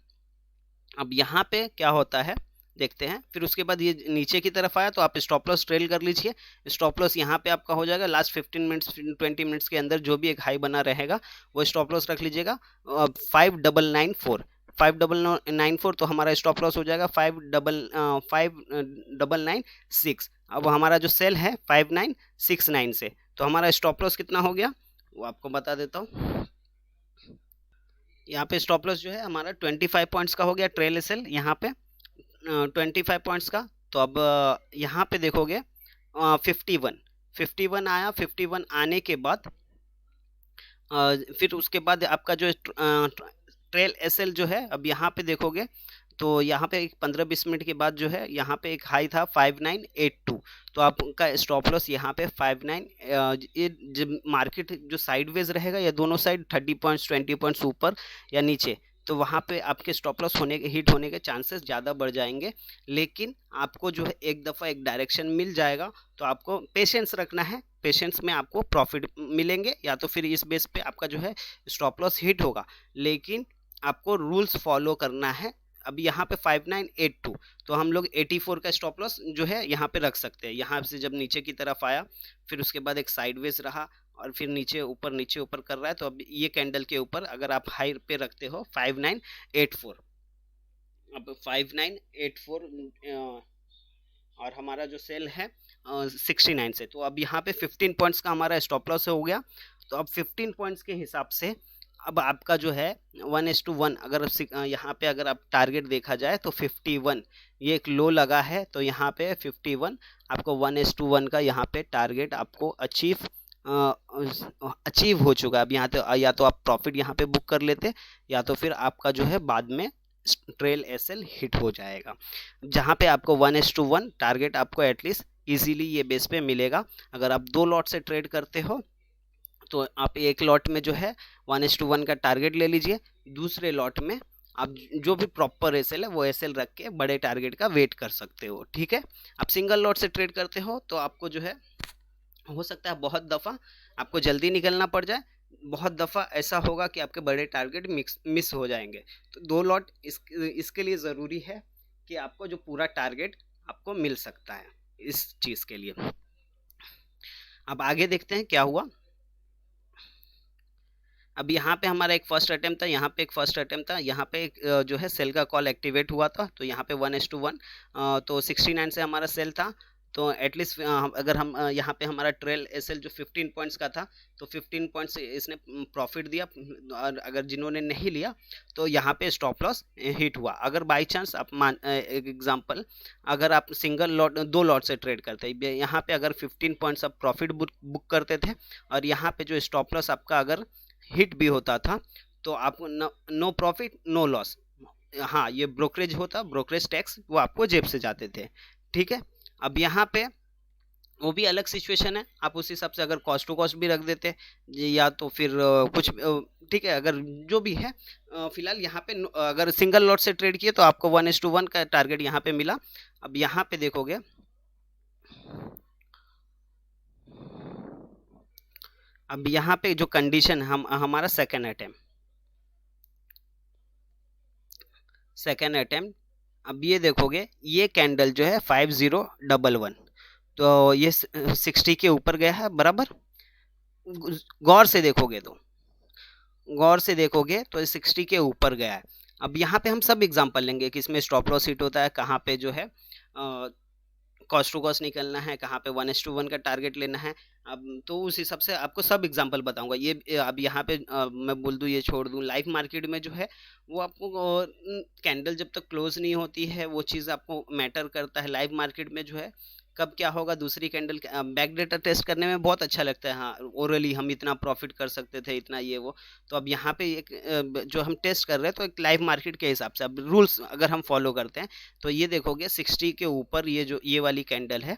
अब यहाँ पे क्या होता है देखते हैं। फिर उसके बाद ये नीचे की तरफ आया तो आप स्टॉप लॉस ट्रेल कर लीजिए। स्टॉप लॉस यहाँ पे आपका हो जाएगा लास्ट 15 मिनट्स 20 मिनट्स के अंदर जो भी एक हाई बना रहेगा वो स्टॉप लॉस रख लीजिएगा 5994 तो हमारा स्टॉप लॉस हो जाएगा 5996। अब हमारा जो सेल है 5969 से, तो हमारा स्टॉप लॉस कितना हो गया वो आपको बता देता हूँ। यहाँ पे स्टॉप लॉस जो है हमारा 25 पॉइंट्स का हो गया ट्रेल एसएल यहाँ पे 25 पॉइंट्स का। तो अब यहाँ पे देखोगे 51 आया। 51 आने के बाद फिर उसके बाद आपका जो ट्रेल एसएल जो है अब यहाँ पे देखोगे तो यहाँ पे एक 15-20 मिनट के बाद जो है यहाँ पे एक हाई था 5982, तो आपका स्टॉप लॉस यहाँ पे 59। ये जब मार्केट जो साइडवेज रहेगा या दोनों साइड 30 पॉइंट्स 20 पॉइंट्स ऊपर या नीचे, तो वहाँ पे आपके स्टॉप लॉस होने के हिट होने के चांसेस ज़्यादा बढ़ जाएंगे। लेकिन आपको जो है एक दफ़ा एक डायरेक्शन मिल जाएगा तो आपको पेशेंस रखना है, पेशेंस में आपको प्रॉफिट मिलेंगे या तो फिर इस बेस पे आपका जो है स्टॉप लॉस हिट होगा। लेकिन आपको रूल्स फॉलो करना है। अब यहाँ पे 5982 तो हम लोग 84 का स्टॉप लॉस जो है यहाँ पे रख सकते हैं। यहाँ से जब नीचे की तरफ आया फिर उसके बाद एक साइडवेज रहा और फिर नीचे ऊपर कर रहा है, तो अब ये कैंडल के ऊपर अगर आप हाई पे रखते हो 5984, अब 5984 और हमारा जो सेल है 69 से, तो अब यहाँ पे 15 पॉइंट्स का हमारा स्टॉप लॉस हो गया। तो अब 15 पॉइंट्स के हिसाब से अब आपका जो है 1:1 अगर यहाँ पे अगर आप टारगेट देखा जाए तो 51 ये एक लो लगा है, तो यहाँ पे 51 आपको 1:1 का यहाँ पे टारगेट आपको अचीव हो चुका है। अब यहाँ तो या तो आप प्रॉफिट यहाँ पे बुक कर लेते या तो फिर आपका जो है बाद में ट्रेल एसएल हिट हो जाएगा, जहाँ पे आपको 1:1 टारगेट आपको एटलीस्ट इजीली ये बेस पे मिलेगा। अगर आप 2 लॉट से ट्रेड करते हो तो आप एक लॉट में जो है 1:1 का टारगेट ले लीजिए, दूसरे लॉट में आप जो भी प्रॉपर एसएल है वो एसएल रख के बड़े टारगेट का वेट कर सकते हो। ठीक है, आप सिंगल लॉट से ट्रेड करते हो तो आपको जो है हो सकता है बहुत दफ़ा आपको जल्दी निकलना पड़ जाए, बहुत दफ़ा ऐसा होगा कि आपके बड़े टारगेट मिस हो जाएंगे। तो 2 लॉट इसके लिए ज़रूरी है कि आपको जो पूरा टारगेट आपको मिल सकता है इस चीज़ के लिए। अब आगे देखते हैं क्या हुआ। अब यहाँ पे हमारा एक फर्स्ट अटेम्प्ट था, यहाँ पे एक फर्स्ट अटेम्प्ट था, यहाँ पे एक जो है सेल का कॉल एक्टिवेट हुआ था, तो यहाँ पे 1:1 तो 69 से हमारा सेल था। तो एटलीस्ट अगर हम यहाँ पे हमारा ट्रेल एसएल जो 15 पॉइंट्स का था तो 15 पॉइंट्स इसने प्रॉफिट दिया, और अगर जिन्होंने नहीं लिया तो यहाँ पे स्टॉप लॉस हिट हुआ। अगर बाई चांस आप एग्जांपल अगर आप सिंगल लॉट 2 लॉट से ट्रेड करते हैं, यहाँ पे अगर 15 पॉइंट्स आप प्रॉफिट बुक करते थे और यहाँ पे जो स्टॉप लॉस आपका अगर हिट भी होता था तो आपको नो प्रॉफिट नो लॉस, हाँ ये ब्रोकरेज होता, ब्रोकरेज टैक्स वो आपको जेब से जाते थे। ठीक है। अब यहाँ पे वो भी अलग सिचुएशन है, आप उस हिसाब से अगर कॉस्ट टू कॉस्ट भी रख देते या तो फिर कुछ ठीक है, अगर जो भी है फिलहाल यहाँ पे अगर सिंगल लॉट से ट्रेड किए तो आपको 1:1 का टारगेट यहाँ पे मिला। अब यहाँ पे देखोगे, अब यहाँ पे जो कंडीशन हमारा सेकेंड अटेम्प्ट, अब ये देखोगे ये कैंडल जो है 5011, तो ये 60 के ऊपर गया है बराबर। गौर से देखोगे तो ये 60 के ऊपर गया है। अब यहाँ पे हम सब एग्जांपल लेंगे कि इसमें स्टॉप लॉस हिट होता है, कहाँ पे जो है कॉस्ट टू कॉस्ट निकलना है, कहाँ पे 1:1 का टारगेट लेना है। अब तो उस हिसाब से आपको सब एग्जांपल बताऊंगा। ये अब यहाँ पे मैं बोल दूँ, ये छोड़ दूँ, लाइव मार्केट में जो है वो आपको कैंडल जब तक क्लोज नहीं होती है वो चीज़ आपको मैटर करता है। लाइव मार्केट में जो है कब क्या होगा, दूसरी कैंडल बैक डेटा टेस्ट करने में बहुत अच्छा लगता है। हाँ, ओरली हम इतना प्रॉफिट कर सकते थे, इतना ये वो। तो अब यहाँ पे एक जो हम टेस्ट कर रहे हैं तो एक लाइव मार्केट के हिसाब से अब रूल्स अगर हम फॉलो करते हैं तो ये देखोगे 60 के ऊपर ये जो ये वाली कैंडल है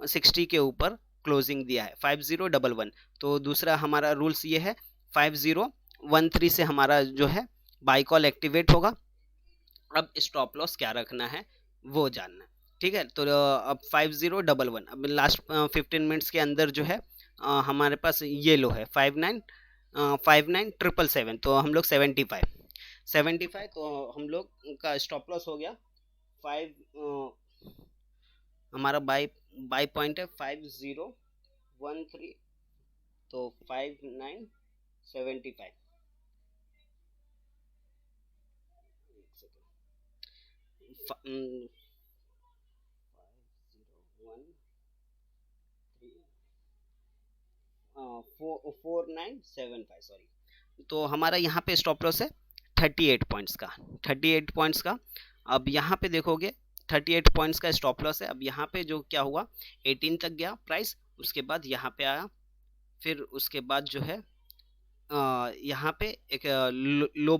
60 के ऊपर क्लोजिंग दिया है 5011। तो दूसरा हमारा रूल्स ये है 5013 से हमारा जो है बाई कॉल एक्टिवेट होगा। अब स्टॉप लॉस क्या रखना है वो जानना है, ठीक है। तो अब 5011, अब लास्ट 15 मिनट्स के अंदर जो है हमारे पास ये लो है 59,777, तो हम लोग 75 तो हम लोग का स्टॉप लॉस हो गया 5, हमारा बाई पॉइंट है 5013, तो 5975। फ- 4975, सॉरी। तो हमारा यहाँ पे स्टॉप लॉस है 38 पॉइंट्स का, 38 पॉइंट्स का। अब यहाँ पे देखोगे 38 पॉइंट्स का स्टॉप लॉस है। अब यहाँ पे जो क्या हुआ 18 तक गया प्राइस, उसके बाद यहाँ पे आया, फिर उसके बाद जो है यहाँ पे एक लो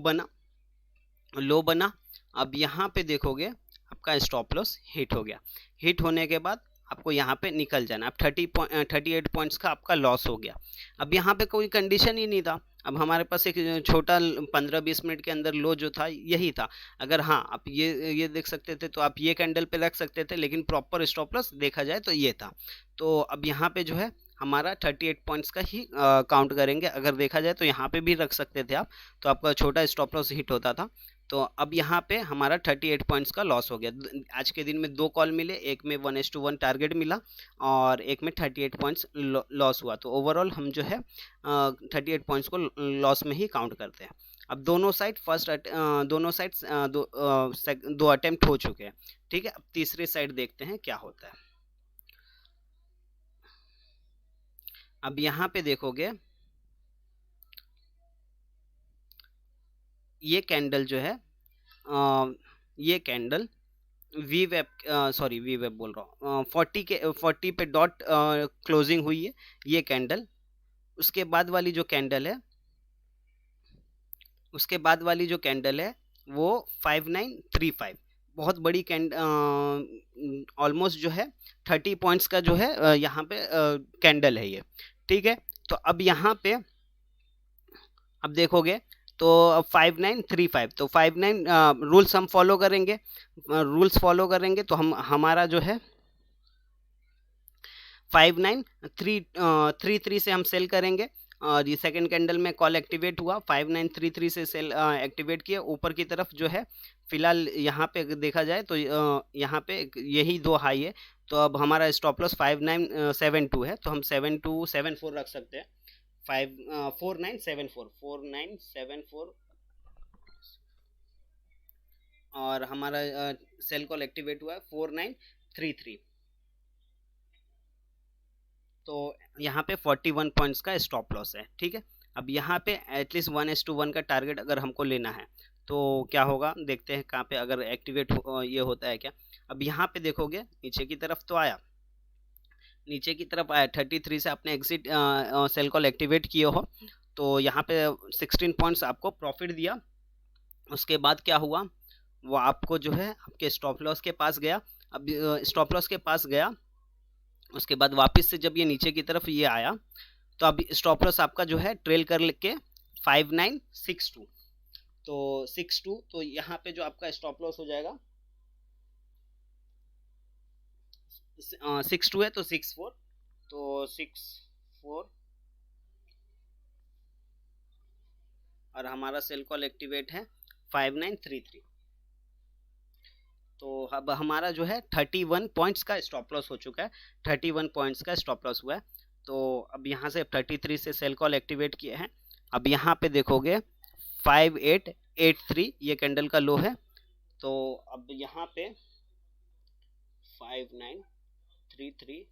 बना। अब यहाँ पे देखोगे आपका स्टॉप लॉस हिट हो गया। हिट होने के बाद आपको यहाँ पे निकल जाना। अब 38 पॉइंट्स का आपका लॉस हो गया। अब यहाँ पे कोई कंडीशन ही नहीं था। अब हमारे पास एक छोटा 15-20 मिनट के अंदर लो जो था यही था। अगर हाँ आप ये देख सकते थे तो आप ये कैंडल पे रख सकते थे, लेकिन प्रॉपर स्टॉप लॉस देखा जाए तो ये था। तो अब यहाँ पे जो है हमारा 38 पॉइंट्स का ही काउंट करेंगे। अगर देखा जाए तो यहाँ पे भी रख सकते थे आप, तो आपका छोटा स्टॉप लॉस हिट होता था। तो अब यहाँ पे हमारा 38 पॉइंट्स का लॉस हो गया। आज के दिन में 2 कॉल मिले, एक में 1:1 टारगेट मिला और एक में 38 पॉइंट्स लॉस हुआ। तो ओवरऑल हम जो है 38 पॉइंट्स को लॉस में ही काउंट करते हैं। अब दोनों साइड दोनों साइड दो अटेम्प्ट हो चुके हैं, ठीक है। अब तीसरी साइड देखते हैं क्या होता है। अब यहाँ पे देखोगे ये कैंडल जो है ये कैंडल वी वेब बोल रहा हूँ 40 पे डॉट क्लोजिंग हुई है ये कैंडल। उसके बाद वाली जो कैंडल है वो 5935, बहुत बड़ी ऑलमोस्ट जो है 30 पॉइंट्स का जो है यहाँ पे कैंडल है ये, ठीक है। तो अब यहाँ पे अब देखोगे तो 5935, तो 59 रूल्स हम फॉलो करेंगे, तो हमारा जो है 5933 से हम सेल करेंगे। और ये सेकंड कैंडल में कॉल एक्टिवेट हुआ, 5933 से सेल एक्टिवेट किया ऊपर की तरफ जो है। फिलहाल यहाँ पे देखा जाए तो यहाँ पे यही 2 हाई है। तो अब हमारा स्टॉप लॉस 5972 है, तो हम 7274 रख सकते हैं। 4974 और हमारा सेल कॉल एक्टिवेट हुआ है 4933। तो यहाँ पे 41 पॉइंट्स का स्टॉप लॉस है, ठीक है। अब यहाँ पे एटलीस्ट 1:1 का टारगेट अगर हमको लेना है तो क्या होगा देखते हैं कहाँ पे अगर एक्टिवेट ये होता है क्या। अब यहाँ पे देखोगे नीचे की तरफ तो आया, 33 से आपने एग्जिट सेल कॉल एक्टिवेट किए हो, तो यहाँ पे 16 पॉइंट्स आपको प्रॉफिट दिया। उसके बाद क्या हुआ वो आपको जो है आपके स्टॉप लॉस के पास गया। अब स्टॉप लॉस के पास गया, उसके बाद वापस से जब ये नीचे की तरफ ये आया तो अब स्टॉप लॉस आपका जो है ट्रेल कर लेके 5962, तो 62, तो यहाँ पे जो आपका स्टॉप लॉस हो जाएगा 62 है तो 64, तो 64 और हमारा सेल कॉल एक्टिवेट है 5933। तो अब हमारा जो है 31 पॉइंट्स का स्टॉप लॉस हो चुका है, 31 पॉइंट्स का स्टॉप लॉस हुआ है। तो अब यहाँ से 33 से सेल कॉल एक्टिवेट किए हैं। अब यहाँ पे देखोगे 5883 ये कैंडल का लो है, तो अब यहाँ पे 5933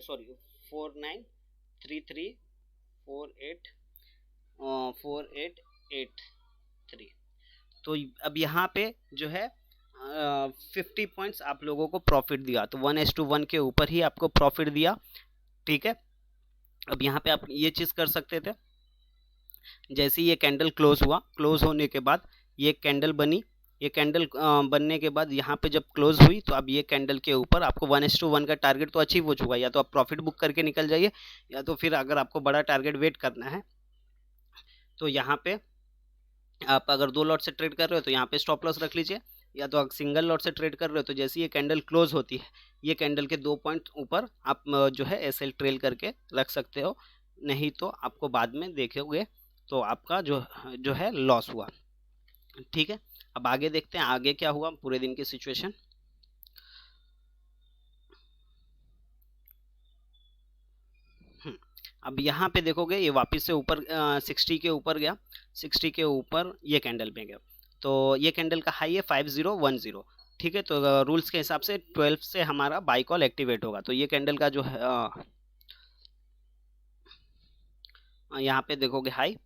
सॉरी 4933 4883। तो अब यहाँ पे जो है 50 पॉइंट्स आप लोगों को प्रॉफिट दिया, तो 1:1 के ऊपर ही आपको प्रॉफिट दिया, ठीक है। अब यहाँ पे आप ये चीज़ कर सकते थे, जैसे ये कैंडल क्लोज हुआ, क्लोज होने के बाद ये कैंडल बनी, ये कैंडल बनने के बाद यहाँ पे जब क्लोज हुई तो अब ये कैंडल के ऊपर आपको 1:1 का टारगेट तो अचीव हो चुका है, या तो आप प्रॉफिट बुक करके निकल जाइए, या तो फिर अगर आपको बड़ा टारगेट वेट करना है तो यहाँ पे आप अगर 2 लॉट से ट्रेड कर रहे हो तो यहाँ पे स्टॉप लॉस रख लीजिए, या तो आप सिंगल लॉट से ट्रेड कर रहे हो तो जैसे ये कैंडल क्लोज होती है ये कैंडल के 2 पॉइंट ऊपर आप जो है एसएल ट्रेल करके रख सकते हो, नहीं तो आपको बाद में देखोगे तो आपका जो है लॉस हुआ, ठीक है। अब आगे देखते हैं आगे क्या हुआ पूरे दिन की सिचुएशन। अब यहाँ पे देखोगे ये वापस से ऊपर 60 के ऊपर गया, 60 के ऊपर ये कैंडल पे गया, तो ये कैंडल का हाई है 5010, ठीक है। तो रूल्स के हिसाब से 12 से हमारा बाई कॉल एक्टिवेट होगा, तो ये कैंडल का जो है यहाँ पे देखोगे हाई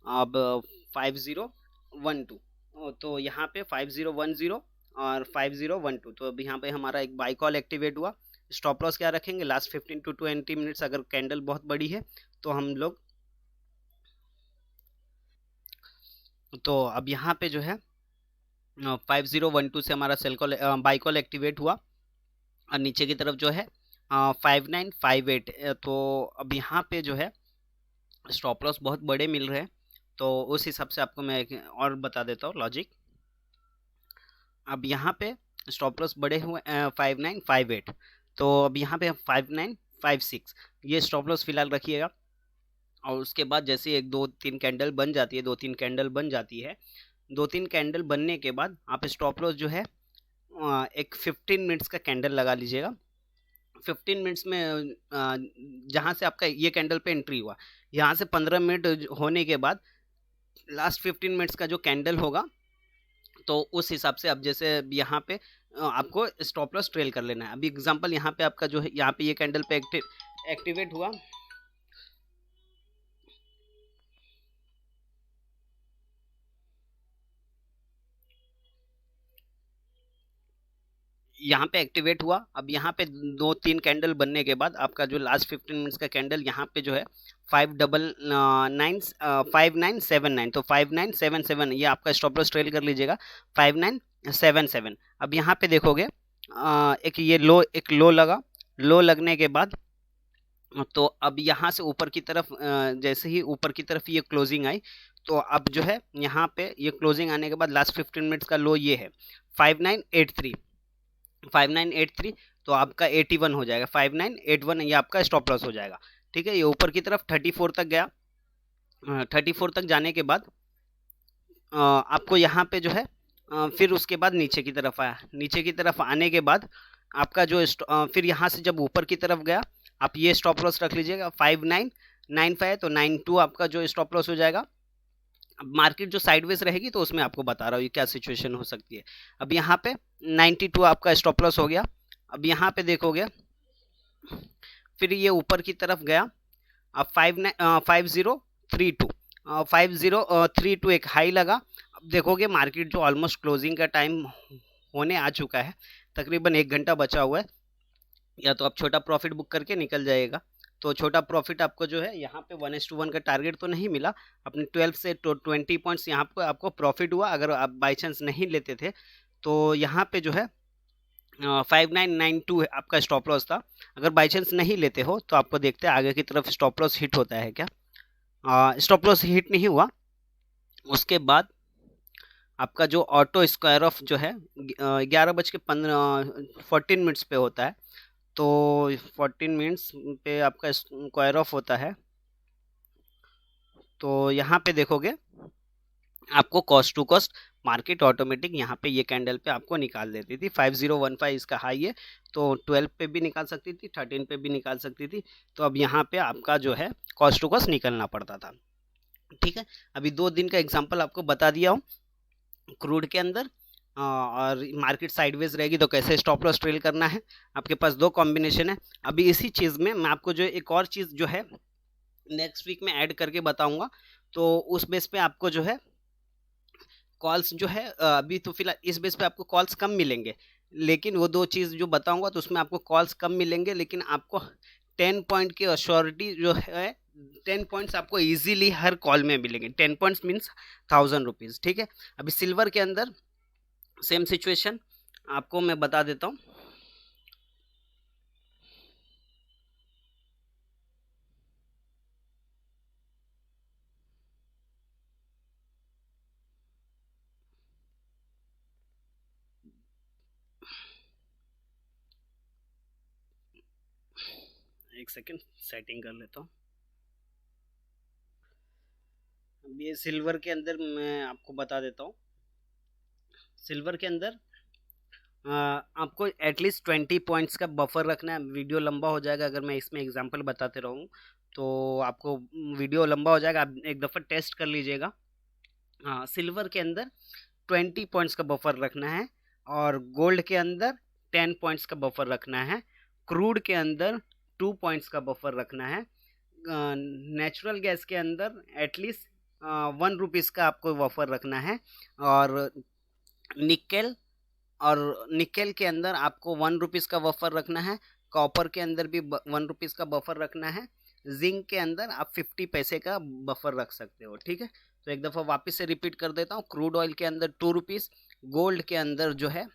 अब 5012, तो यहाँ पे 5010 और 5012, तो अब यहाँ पे हमारा एक बाई कॉल एक्टिवेट हुआ। स्टॉप लॉस क्या रखेंगे, लास्ट 15 टू 20 मिनट्स, अगर कैंडल बहुत बड़ी है तो हम लोग, तो अब यहाँ पे जो है 5012 से हमारा cell call by call activate हुआ और नीचे की तरफ जो है 5958, तो अब यहाँ पे जो है स्टॉप लॉस बहुत बड़े मिल रहे हैं, तो उस हिसाब से आपको मैं और बता देता हूँ लॉजिक। अब यहाँ पे स्टॉप लॉस बड़े हुए 5958, तो अब यहाँ पे 5956 ये स्टॉप लॉस फिलहाल रखिएगा, और उसके बाद जैसे 1-2-3 कैंडल बन जाती है, 2-3 कैंडल बन जाती है, 2-3 कैंडल बनने के बाद आप स्टॉप लॉस जो है एक 15 मिनट्स का कैंडल लगा लीजिएगा। 15 मिनट्स में जहाँ से आपका ये कैंडल पे एंट्री हुआ, यहाँ से 15 मिनट होने के बाद लास्ट 15 मिनट्स का जो कैंडल होगा, तो उस हिसाब से अब जैसे यहाँ पे आपको स्टॉप लॉस ट्रेल कर लेना है। अभी एग्जांपल यहाँ पे आपका जो है यहाँ पे ये कैंडल पे एक्टिवेट हुआ, यहाँ पे एक्टिवेट हुआ। अब यहाँ पे 2-3 कैंडल बनने के बाद आपका जो लास्ट 15 मिनट्स का कैंडल यहाँ पे जो है 5979, तो 5977 ये आपका स्टॉप लॉस ट्रेल कर लीजिएगा 5977। अब यहाँ पे देखोगे एक ये एक लो लगा, लो लगने के बाद तो अब यहाँ से ऊपर की तरफ जैसे ही ऊपर की तरफ ये क्लोजिंग आई, तो अब जो है यहाँ पे ये क्लोजिंग आने के बाद लास्ट 15 मिनट्स का लो ये है 5983, तो आपका 81 हो जाएगा, 5981 ये आपका स्टॉप लॉस हो जाएगा, ठीक है। ये ऊपर की तरफ 34 तक गया, 34 तक जाने के बाद आपको यहाँ पे जो है फिर उसके बाद नीचे की तरफ आया, नीचे की तरफ आने के बाद आपका जो फिर यहाँ से जब ऊपर की तरफ गया, आप ये स्टॉप लॉस रख लीजिएगा 5995, तो 92 आपका जो स्टॉप लॉस हो जाएगा। अब मार्केट जो साइडवेज रहेगी तो उसमें आपको बता रहा हूँ ये क्या सिचुएशन हो सकती है। अब यहाँ पे 92 आपका स्टॉप लॉस हो गया। अब यहाँ पे देखोगे फिर ये ऊपर की तरफ गया, अब 5032 एक हाई लगा। अब देखोगे मार्केट जो ऑलमोस्ट क्लोजिंग का टाइम होने आ चुका है, तकरीबन 1 घंटा बचा हुआ है, या तो आप छोटा प्रॉफिट बुक करके निकल जाएगा, तो छोटा प्रॉफिट आपको जो है यहाँ पे 1:1 का टारगेट तो नहीं मिला, अपने 12 से 20 पॉइंट्स यहाँ पे आपको प्रॉफिट हुआ। अगर आप बाई चांस नहीं लेते थे तो यहाँ पे जो है 5992 आपका स्टॉप लॉस था। अगर बाई चांस नहीं लेते हो तो आपको देखते हैं आगे की तरफ स्टॉप लॉस हिट होता है क्या। स्टॉप लॉस हिट नहीं हुआ। उसके बाद आपका जो ऑटो स्क्वायर ऑफ जो है 11:14 पे होता है, तो 14 मिनट्स पे आपका स्क्वायर ऑफ होता है। तो यहाँ पे देखोगे आपको cost to cost market automatic यहाँ पे ये कैंडल पे आपको निकाल देती थी। 5015 इसका हाई है, तो 12 पे भी निकाल सकती थी, 13 पे भी निकाल सकती थी। तो अब यहाँ पे आपका जो है कॉस्ट टू कॉस्ट निकलना पड़ता था। ठीक है, अभी 2 दिन का एग्जांपल आपको बता दिया हूँ क्रूड के अंदर। और मार्केट साइडवेज रहेगी तो कैसे स्टॉप लॉस ट्रेल करना है। आपके पास 2 कॉम्बिनेशन है। अभी इसी चीज़ में मैं आपको जो एक और चीज़ जो है नेक्स्ट वीक में ऐड करके बताऊंगा, तो उस बेस पे आपको जो है कॉल्स जो है अभी तो फिलहाल इस बेस पे आपको कॉल्स कम मिलेंगे, लेकिन वो 2 चीज़ जो बताऊंगा तो उसमें आपको कॉल्स कम मिलेंगे, लेकिन आपको 10 पॉइंट की अश्योरिटी जो है 10 पॉइंट्स आपको इजीली हर कॉल में मिलेंगे। 10 पॉइंट्स मीन्स 1000 रुपीज़। ठीक है, अभी सिल्वर के अंदर सेम सिचुएशन आपको मैं बता देता हूँ। एक सेकेंड सेटिंग कर लेता हूँ। अब ये सिल्वर के अंदर मैं आपको बता देता हूँ। सिल्वर के अंदर आपको एटलीस्ट 20 पॉइंट्स का बफर रखना है। वीडियो लंबा हो जाएगा अगर मैं इसमें एग्जांपल बताते रहूँ, तो आपको वीडियो लंबा हो जाएगा। आप एक दफ़ा टेस्ट कर लीजिएगा। हाँ, सिल्वर के अंदर 20 पॉइंट्स का बफर रखना है, और गोल्ड के अंदर 10 पॉइंट्स का बफर रखना है, क्रूड के अंदर 2 पॉइंट्स का बफर रखना है, नेचुरल गैस के अंदर एटलीस्ट 1 रुपीज़ का आपको बफर रखना है, और निकेल के अंदर आपको 1 रुपीज़ का बफर रखना है, कॉपर के अंदर भी 1 रुपीज़ का बफर रखना है, जिंक के अंदर आप 50 पैसे का बफर रख सकते हो। ठीक है, तो एक दफ़ा वापस से रिपीट कर देता हूँ। क्रूड ऑयल के अंदर 2 रुपीज़, गोल्ड के अंदर जो है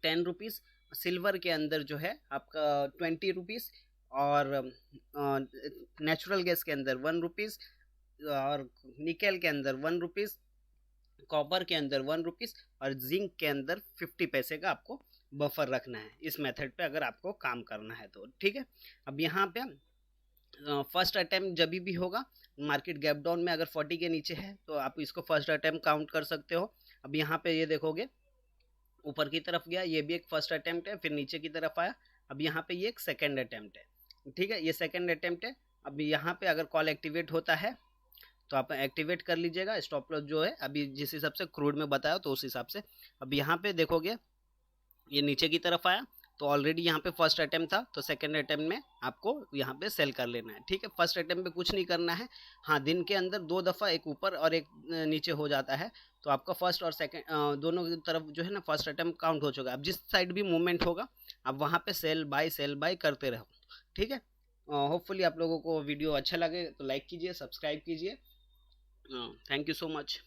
10 रुपीज़, सिल्वर के अंदर जो है आपका 20 रुपीज़, और नेचुरल गैस के अंदर 1 रुपीज़, और निकेल के अंदर 1 रुपीज़, कॉपर के अंदर 1 रुपीज़, और जिंक के अंदर 50 पैसे का आपको बफर रखना है। इस मेथड पे अगर आपको काम करना है तो ठीक है। अब यहाँ पे फर्स्ट अटैम्प्ट जब भी होगा मार्केट गैप डाउन में, अगर 40 के नीचे है तो आप इसको फर्स्ट अटैम्प्ट काउंट कर सकते हो। अब यहाँ पे ये देखोगे ऊपर की तरफ गया, ये भी एक फर्स्ट अटैम्प्ट है, फिर नीचे की तरफ आया। अब यहाँ पे ये एक सेकेंड अटैम्प्ट है। ठीक है, ये सेकेंड अटैम्प्ट है। अब यहाँ पे अगर कॉल एक्टिवेट होता है तो आप एक्टिवेट कर लीजिएगा। स्टॉप लॉस जो है अभी जिस हिसाब से क्रूड में बताया तो उस हिसाब से। अब यहाँ पे देखोगे ये नीचे की तरफ आया, तो ऑलरेडी यहाँ पे फर्स्ट अटेम्प्ट था, तो सेकंड अटेम्प्ट में आपको यहाँ पे सेल कर लेना है। ठीक है, फर्स्ट अटेम्प्ट पे कुछ नहीं करना है। हाँ, दिन के अंदर 2 दफ़ा एक ऊपर और एक नीचे हो जाता है, तो आपका फर्स्ट और सेकंड दोनों की तरफ जो है ना फर्स्ट अटेम्प्ट काउंट हो चुका है। अब जिस साइड भी मूवमेंट होगा आप वहाँ पे सेल बाय करते रहो। ठीक है, होपफुली आप लोगों को वीडियो अच्छा लगे तो लाइक कीजिए, सब्सक्राइब कीजिए। Thank you so much.